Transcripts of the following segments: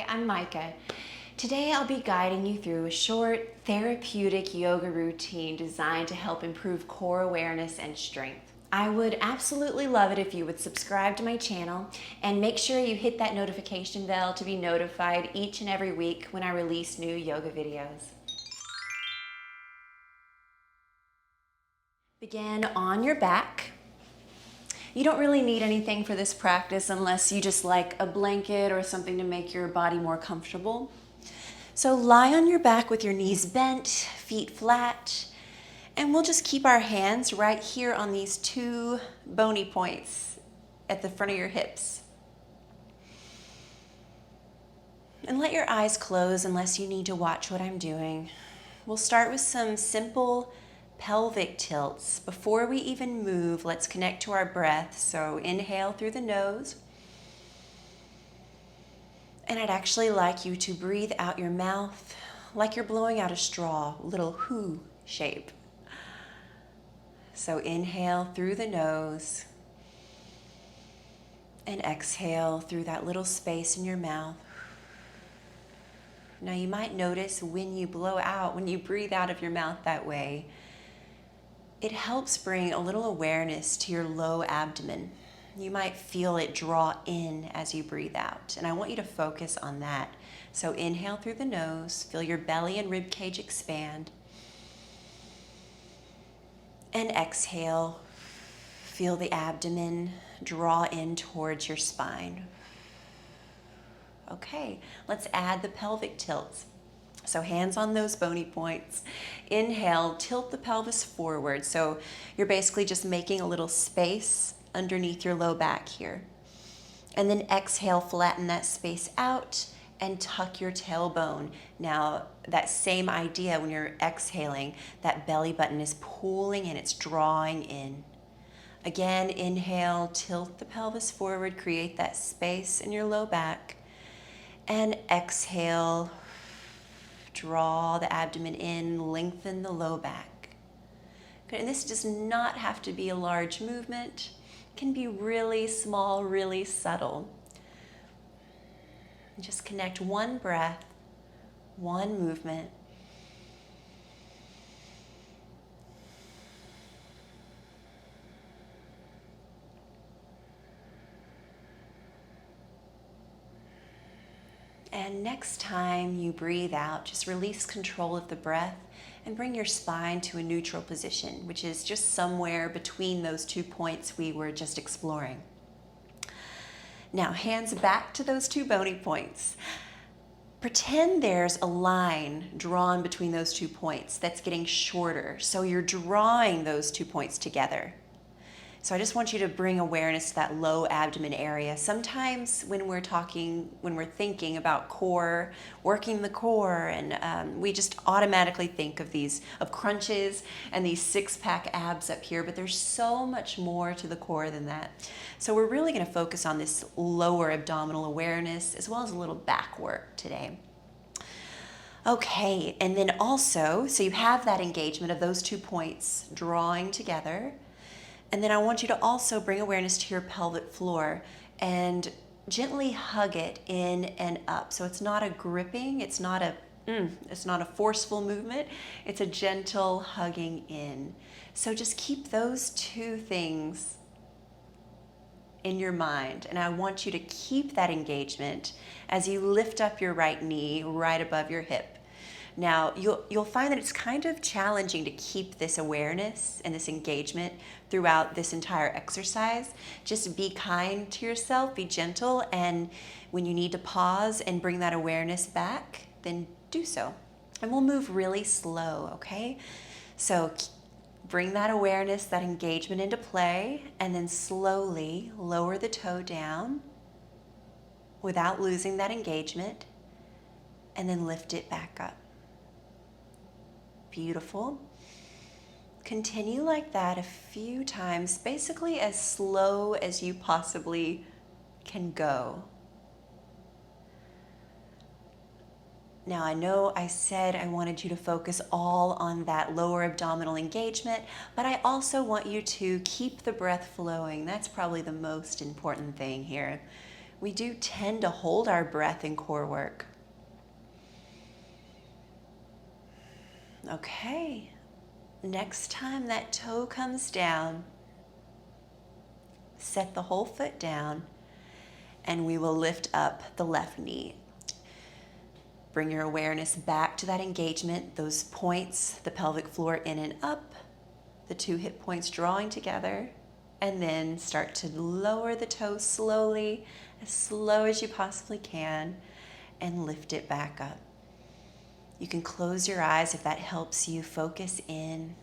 I'm Micah. Today I'll be guiding you through a short therapeutic yoga routine designed to help improve core awareness and strength. I would absolutely love it if you would subscribe to my channel and make sure you hit that notification bell to be notified each and every week when I release new yoga videos. Begin on your back. You don't really need anything for this practice unless you just like a blanket or something to make your body more comfortable. So lie on your back with your knees bent, feet flat, and we'll just keep our hands right here on these two bony points at the front of your hips. And let your eyes close unless you need to watch what I'm doing. We'll start with some simple pelvic tilts. Before we even move, let's connect to our breath. So inhale through the nose. And I'd actually like you to breathe out your mouth like you're blowing out a straw, a little whoo shape. So inhale through the nose and exhale through that little space in your mouth. Now you might notice when you blow out, when you breathe out of your mouth that way, it helps bring a little awareness to your low abdomen. You might feel it draw in as you breathe out, and I want you to focus on that. So inhale through the nose, feel your belly and rib cage expand. And exhale, feel the abdomen draw in towards your spine. Okay, let's add the pelvic tilts. So hands on those bony points. Inhale, tilt the pelvis forward. So you're basically just making a little space underneath your low back here. And then exhale, flatten that space out and tuck your tailbone. Now, that same idea when you're exhaling, that belly button is pulling and it's drawing in. Again, inhale, tilt the pelvis forward, create that space in your low back. And exhale, draw the abdomen in, lengthen the low back. Good. And this does not have to be a large movement. It can be really small, really subtle. Just connect one breath, one movement. And next time you breathe out, just release control of the breath and bring your spine to a neutral position, which is just somewhere between those 2 points we were just exploring. Now, hands back to those 2 bony points. Pretend there's a line drawn between those 2 points that's getting shorter. So you're drawing those 2 points together. So I just want you to bring awareness to that low abdomen area. Sometimes when we're thinking about core, working the core, and we just automatically think of crunches and these 6-pack abs up here, but there's so much more to the core than that. So we're really gonna focus on this lower abdominal awareness as well as a little back work today. Okay, and then also, so you have that engagement of those 2 points drawing together. And then I want you to also bring awareness to your pelvic floor and gently hug it in and up. So it's not a gripping, it's not a forceful movement, it's a gentle hugging in. So just keep those 2 things in your mind. And I want you to keep that engagement as you lift up your right knee right above your hip. Now, you'll find that it's kind of challenging to keep this awareness and this engagement throughout this entire exercise. Just be kind to yourself, be gentle, and when you need to pause and bring that awareness back, then do so. And we'll move really slow, okay? So bring that awareness, that engagement into play, and then slowly lower the toe down without losing that engagement, and then lift it back up. Beautiful. Continue like that a few times, basically as slow as you possibly can go. Now, I know I said I wanted you to focus all on that lower abdominal engagement, but I also want you to keep the breath flowing. That's probably the most important thing here. we do tend to hold our breath in core work. Okay, next time that toe comes down, set the whole foot down, and we will lift up the left knee. Bring your awareness back to that engagement, those points, the pelvic floor in and up, the two hip points drawing together, and then start to lower the toes slowly, as slow as you possibly can, and lift it back up. You can close your eyes if that helps you focus in.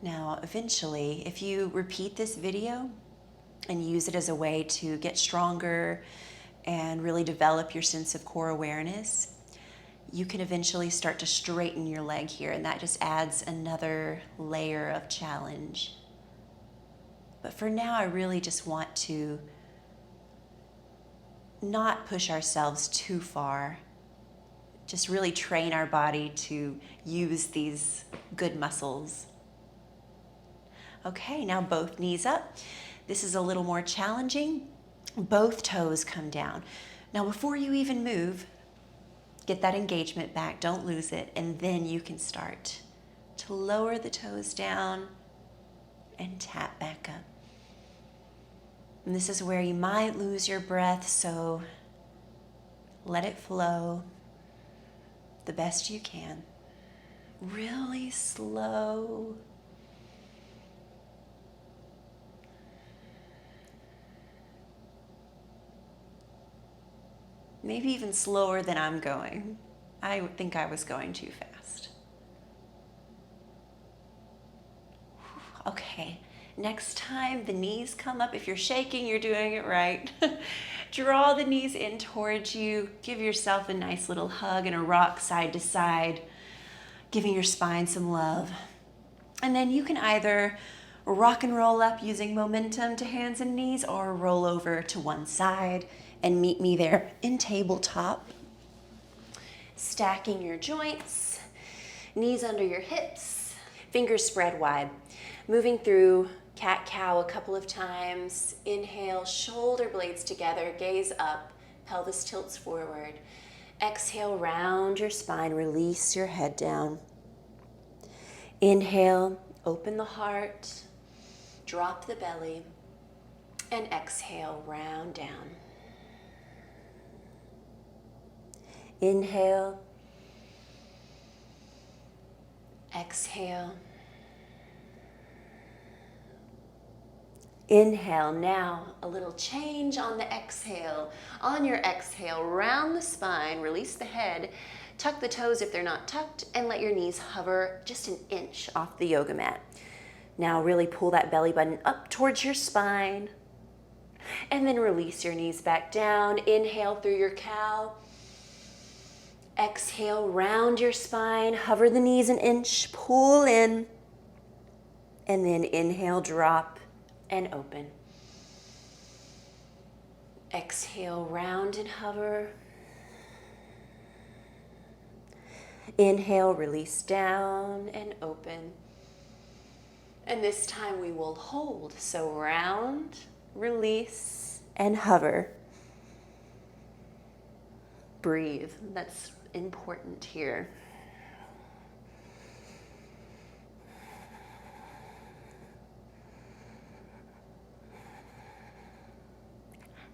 Now, eventually, if you repeat this video and use it as a way to get stronger and really develop your sense of core awareness, you can eventually start to straighten your leg here, and that just adds another layer of challenge. But for now, I really just want to not push ourselves too far. Just really train our body to use these good muscles. Okay, now both knees up. This is a little more challenging. Both toes come down. Now before you even move, get that engagement back, don't lose it, and then you can start to lower the toes down and tap back up. And this is where you might lose your breath, so let it flow the best you can. Really slow. Maybe even slower than I'm going. I think I was going too fast. Okay, next time the knees come up, if you're shaking, you're doing it right. Draw the knees in towards you. Give yourself a nice little hug and a rock side to side, giving your spine some love. And then you can either rock and roll up using momentum to hands and knees, or roll over to one side and meet me there in tabletop. Stacking your joints, knees under your hips, fingers spread wide. Moving through cat-cow a couple of times. Inhale, shoulder blades together, gaze up, pelvis tilts forward. Exhale, round your spine, release your head down. Inhale, open the heart, drop the belly, and exhale, round down. Inhale, exhale. Inhale. Now a little change on the exhale. On your exhale, round the spine, release the head, tuck the toes if they're not tucked, and let your knees hover just an inch off the yoga mat. Now really pull that belly button up towards your spine, and then release your knees back down. Inhale through your cow. Exhale, round your spine, hover the knees an inch, pull in, and then inhale, drop, and open. Exhale, round and hover. Inhale, release down and open. And this time we will hold. So round, release, and hover. Breathe. That's important here.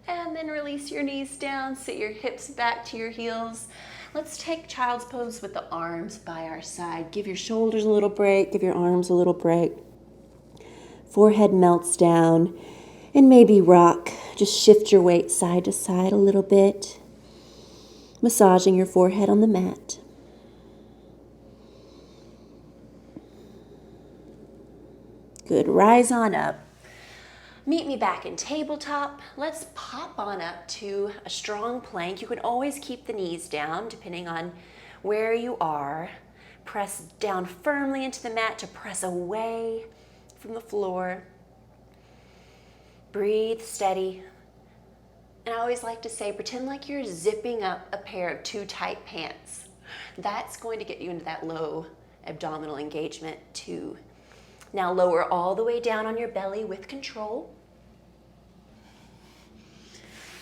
And then release your knees down, sit your hips back to your heels. Let's take child's pose with the arms by our side. Give your shoulders a little break, give your arms a little break. Forehead melts down, and maybe rock. Just shift your weight side to side a little bit, massaging your forehead on the mat. Good, rise on up. Meet me back in tabletop. Let's pop on up to a strong plank. You can always keep the knees down depending on where you are. Press down firmly into the mat to press away from the floor. Breathe steady. And I always like to say, pretend like you're zipping up a pair of too tight pants. That's going to get you into that low abdominal engagement too. Now lower all the way down on your belly with control.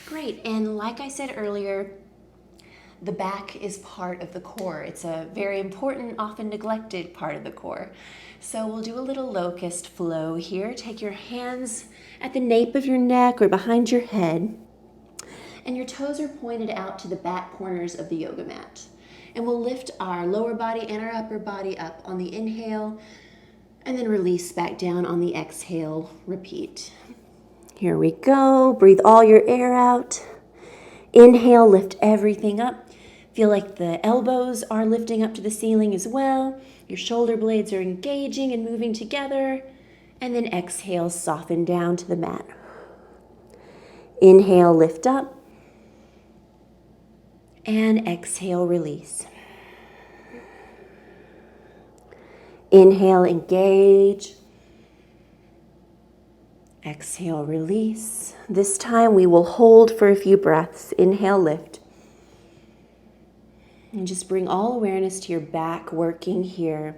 Great, and like I said earlier, the back is part of the core. It's a very important, often neglected part of the core. So we'll do a little locust flow here. Take your hands at the nape of your neck or behind your head, and your toes are pointed out to the back corners of the yoga mat. And we'll lift our lower body and our upper body up on the inhale, and then release back down on the exhale. Repeat. Here we go. Breathe all your air out. Inhale, lift everything up. Feel like the elbows are lifting up to the ceiling as well. Your shoulder blades are engaging and moving together. And then exhale, soften down to the mat. Inhale, lift up. And exhale, release. Inhale, engage. Exhale, release. This time we will hold for a few breaths. Inhale, lift. And just bring all awareness to your back working here.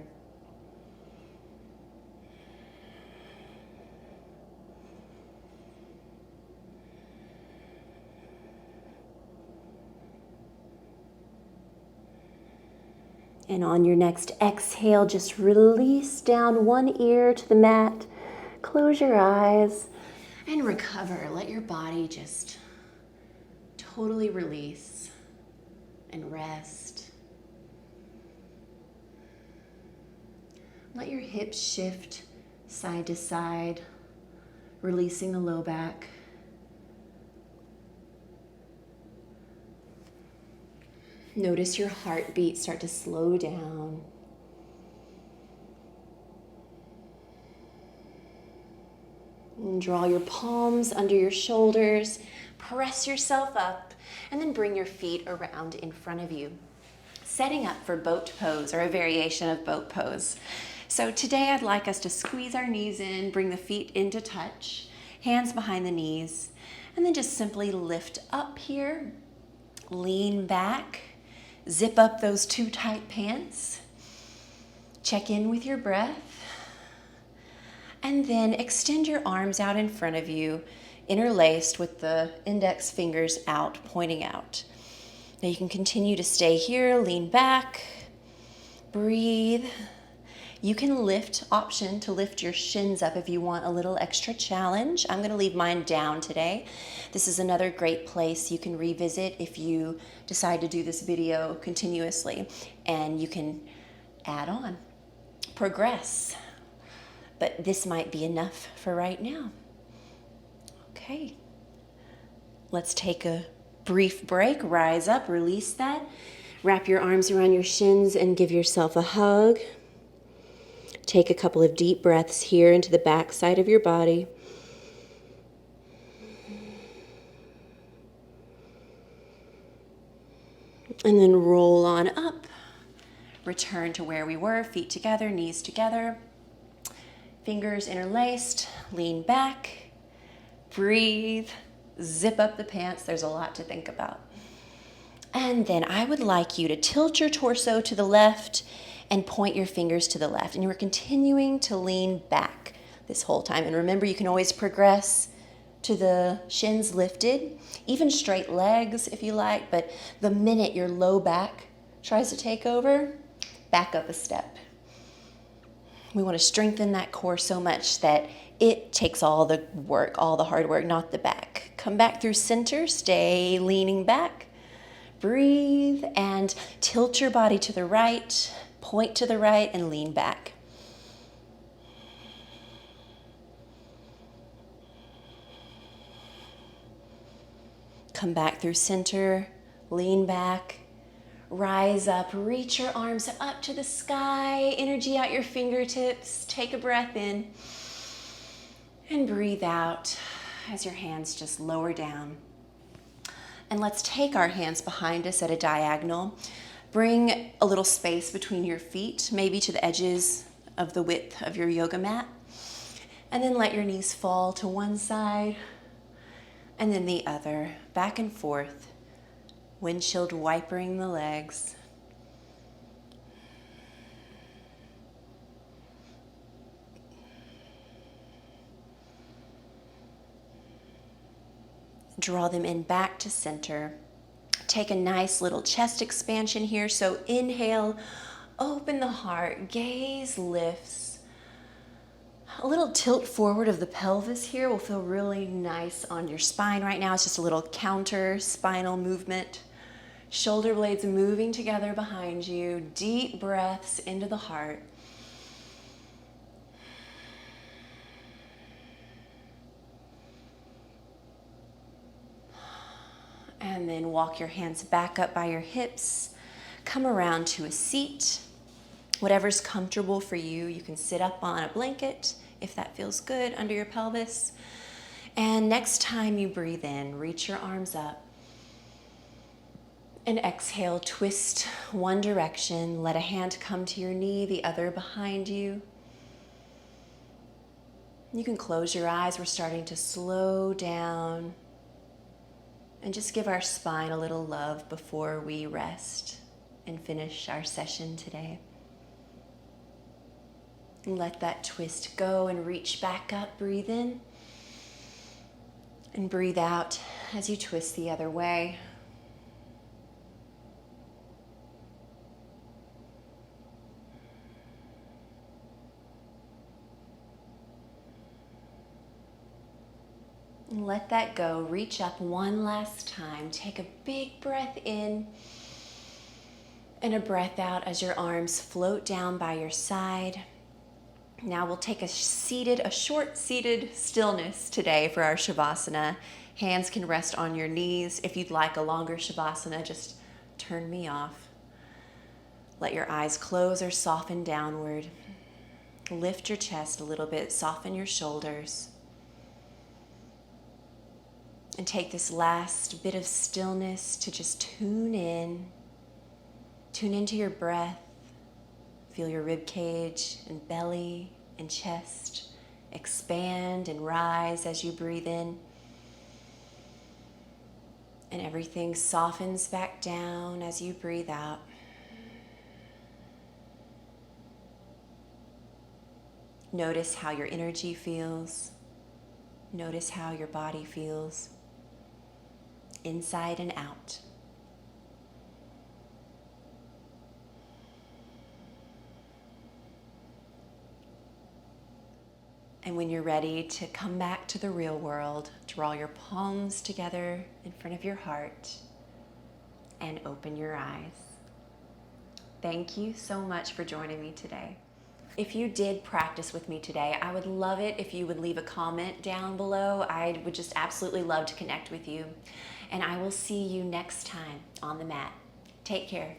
And on your next exhale, just release down one ear to the mat. Close your eyes and recover. Let your body just totally release and rest. Let your hips shift side to side, releasing the low back. Notice your heartbeat start to slow down. And draw your palms under your shoulders, press yourself up, and then bring your feet around in front of you, setting up for boat pose or a variation of boat pose. So today I'd like us to squeeze our knees in, bring the feet into touch, hands behind the knees, and then just simply lift up here, lean back, zip up those too tight pants, check in with your breath, and then extend your arms out in front of you, interlaced with the index fingers out, pointing out. Now you can continue to stay here, lean back, breathe. You can option to lift your shins up if you want a little extra challenge. I'm going to leave mine down today. This is another great place you can revisit if you decide to do this video continuously, and you can add on, progress. But this might be enough for right now. Okay. Let's take a brief break. Rise up, release that. Wrap your arms around your shins and give yourself a hug. Take a couple of deep breaths here into the back side of your body. And then roll on up. Return to where we were, feet together, knees together. Fingers interlaced, lean back, breathe, zip up the pants. There's a lot to think about. And then I would like you to tilt your torso to the left and point your fingers to the left. And you're continuing to lean back this whole time. And remember, you can always progress to the shins lifted, even straight legs if you like, but the minute your low back tries to take over, back up a step. We want to strengthen that core so much that it takes all the work, all the hard work, not the back. Come back through center, stay leaning back, breathe, and tilt your body to the right, point to the right, and lean back. Come back through center, lean back, rise up, reach your arms up to the sky, energy out your fingertips, take a breath in, and breathe out as your hands just lower down. And let's take our hands behind us at a diagonal. Bring a little space between your feet, maybe to the edges of the width of your yoga mat. And then let your knees fall to one side and then the other, back and forth, windshield wipering the legs. Draw them in back to center. Take a nice little chest expansion here. So inhale, open the heart, gaze lifts. A little tilt forward of the pelvis here will feel really nice on your spine right now. It's just a little counter spinal movement. Shoulder blades moving together behind you. Deep breaths into the heart. And then walk your hands back up by your hips. Come around to a seat. Whatever's comfortable for you. You can sit up on a blanket if that feels good under your pelvis. And next time you breathe in, reach your arms up. And exhale, twist one direction. Let a hand come to your knee, the other behind you. You can close your eyes. We're starting to slow down. And just give our spine a little love before we rest and finish our session today. And let that twist go and reach back up. Breathe in. And breathe out as you twist the other way. And let that go. Reach up one last time. Take a big breath in and a breath out as your arms float down by your side. Now we'll take a short seated stillness today for our Shavasana. Hands can rest on your knees. If you'd like a longer Shavasana, just turn me off. Let your eyes close or soften downward. Lift your chest a little bit, soften your shoulders. And take this last bit of stillness to just tune in. Tune into your breath. Feel your rib cage and belly and chest expand and rise as you breathe in. And everything softens back down as you breathe out. Notice how your energy feels. Notice how your body feels. Inside and out. And when you're ready to come back to the real world, draw your palms together in front of your heart and open your eyes. Thank you so much for joining me today. If you did practice with me today, I would love it if you would leave a comment down below. I would just absolutely love to connect with you. And I will see you next time on the mat. Take care.